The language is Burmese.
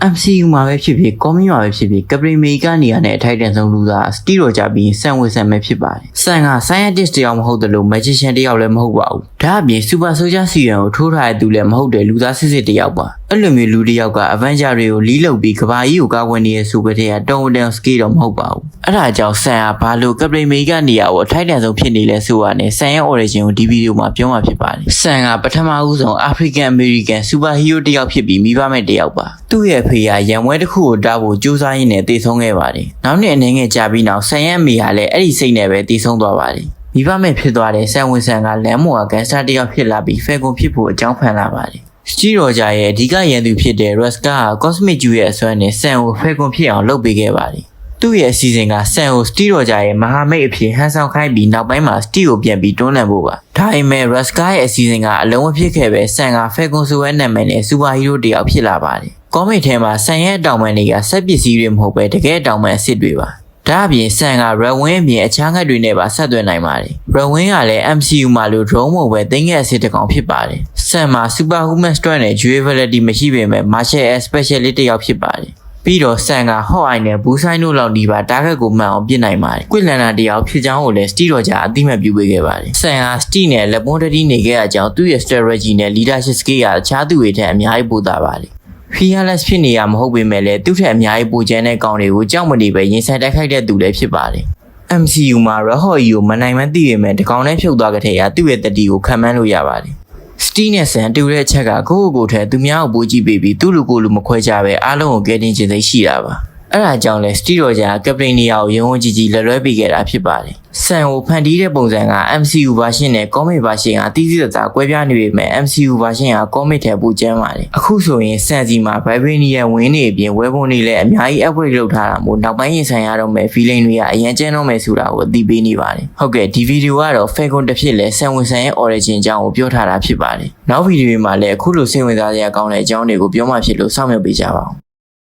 MCU မှာပဲဖြစ်ဖြစ်ကောမီမှာပဲဖြစ်ဖြစ်ကပရီမေကနေရတဲ့အထိုက်တန်ဆုံးလူသားစတီရောကြပြီးဆန်ဝစ်ဆန်ပဲဖြစ်ပါတယ်ဆန်က scientist တယောက်မဟုတ်တယ်လို့ magician တယောက်လည်းမဟုတ်ပါဘူးဒါအပြင် super soldier စီရန်ကိုထိုးထားတဲ့သူလည်းမဟုတ်တယ်လူသားစစ်စစ်တယောက်ပါအဲ့လိုမျိုးလူတယောက်က Avenger တွေကိုလီးလုပ်ပြီးကဘာကြီးကိုကာကွယ်နေတဲ့ဆိုကြတဲ့တုံးတန် skill တော့မဟုတ်ပါဘူးအဲ့ဒါကြောင့်ဆန်ကဘာလို့ကပရီမေကနေရကိုအထိုက်တန်ဆုံးဖြစ်နေလဲဆိုတာနဲ့ဆန်ရဲ့ origin ကိုဒီဗီဒီယိုမှာပြောမှာဖြစ်ပါတယ်ဆန်ကပထမဦးဆုံး African American super hero တယောက်ဖြစ်ပြီးမိဘမဲ့တယောက်ပါသူ့ရဲ့ဖေကရံပွဲတစ်ခုကိုတားဖို့ကြိုးစားရင်းနဲ့တည်ဆုံးခဲ့ပါတယ်နောက်နှစ်အနေငယ်ကြာပြီးနောက်ဆန်ရဲ့အမေကလည်းအဲ့ဒီစိတ်နဲ့ပဲတည်ဆုံးသွားပါတယ်မိဘမဲ့ဖြစ်သွားတဲ့ဆန်ဝင်ဆန်ကလမ်းမော်ကကန်စတာတယောက်ဖြစ်လာပြီးဖဲကွန်ဖြစ်ဖို့အကြောင်းဖန်လာပါတယ်စတီရောဂျာရဲ့အဓိကရန်သူဖြစ်တဲ့ Ruska က Cosmic Jew ရဲ့အစွမ်းနဲ့ဆန်ကိုဖဲကွန်ဖြစ်အောင်လုပ်ပေးခဲ့ပါတယ်သူ့ရဲ့အစီအစဉ်ကဆန်ကိုစတီရောဂျာရဲ့မဟာမိတ်အဖြစ်ဟန်ဆောင်ခိုင်းပြီးနောက်ပိုင်းမှာစတီကိုပြန်ပြီးတွန်းလှန်ဖို့ပါဒါပေမဲ့ Ruska ရဲ့အစီအစဉ်ကအလုံးဝဖြစ်ခဲ့ပဲဆန်ကဖဲကွန်ဆိုတဲ့နာမည်နဲ့စူပါဟီးရိုးတယောက်ဖြစ်လာပါတယ်ကောမစ်ထဲမှာဆန်ရဲ့အတောင်ပံတွေကစက်ပစ္စည်းတွေမဟုတ်ပဲတကယ်အတောင်ပံအစ်စ်တွေပါဒါအပြင်ဆန်က Red Wing အပြင်အခြားငှက်တွေနဲ့ပါဆက်သွယ်နိုင်ပါတယ် Red Wing ကလည်း MCU မှာလို့ drone မဟုတ်ပဲသိငယ်အစ်စ်တစ်ကောင်ဖြစ်ပါတယ်ဆန်မှာ Superhuman Strength နဲ့ Durability မရှိပေမဲ့ Martial Art Specialist တစ်ယောက်ဖြစ်ပါတယ်ပြီးတော့ဆန်က Hot Eye နဲ့ Blue Sign တို့လောက်ဒီပါ target ကိုမှန်အောင်ပစ်နိုင်ပါတယ်ကွစ်လန်နာတယောက်ဖြစ်ကြောင်းကိုလည်း Steve တော်ကြာအသိမှတ်ပြုပေးခဲ့ပါတယ်ဆန်က Steve နဲ့လက်ပွန်းတတိနေခဲ့တဲ့အကြောင်းသူ့ရဲ့ strategy နဲ့ leadership skill ကအခြားသူတွေထက်အများကြီးပိုသာပါတယ် fearless ဖြစ်နေရမဟုတ်ပေမဲ့လည်းသူ့ထက်အများကြီးပိုကျန်တဲ့ကောင်တွေကိုကြောက်မနေပဲရင်ဆိုင်တိုက်ခိုက်တဲ့သူလည်းဖြစ်ပါတယ် MCU မှာ Rahoi ကိုမနိုင်မှန်းသိပေမဲ့ဒီကောင်နဲ့ဖြုတ်သွားကြတဲ့သူ့ရဲ့တတိကိုခံမှန်းလို့ရပါတယ်Steve နဲ့ဆန်တူတဲ့အချက်ကကိုထက်သူများကိုပိုးကြည့်ပေးပြီးသူ့လူကိုလူမခွဲကြပဲအားလုံးကိုကဲတင်ခြင်းသိရှိတာပါအဲ့ဒါကြောင့်လဲ Steve တော်ကြာကပတိန်နီယာကိုရုံးဝန်းကြီးလက်လွဲပေးခဲ့တာဖြစ်ပါတယ်ဆန်ကိုဖန်တီးတဲ့ပုံစံက MCU version နဲ့ comic version ကတီးတီးတသားကွဲပြားနေပေမဲ့ MCU version က comic ထက်ပိုကျန်းပါတယ်အခုဆိုရင်ဆန်စီမှာ Vibranium ဝင်းနေအပြင်ဝဲပုံတွေလည်းအများကြီး upgrade လုပ်ထားတာမို့နောက်ပိုင်းရင်ဆိုင်ရတော့မဲ့ feeling တွေကအရင်ကျန်းတော့မဲ့ဆိုတာကိုအသိပေးနေပါတယ်ဟုတ်ကဲ့ဒီဗီဒီယိုကတော့ Falcon တစ်ဖြစ်လဲဆန်ဝင်ဆန်ရဲ့ origin အကြောင်းကိုပြောထားတာဖြစ်ပါတယ်နောက်ဗီဒီယိုမှာလည်းအခုလိုစိတ်ဝင်စားစရာကောင်းတဲ့အကြောင်းတွေကိုပြောမှဖြစ်လို့စောင့်မျှော်ပေးကြပါဦး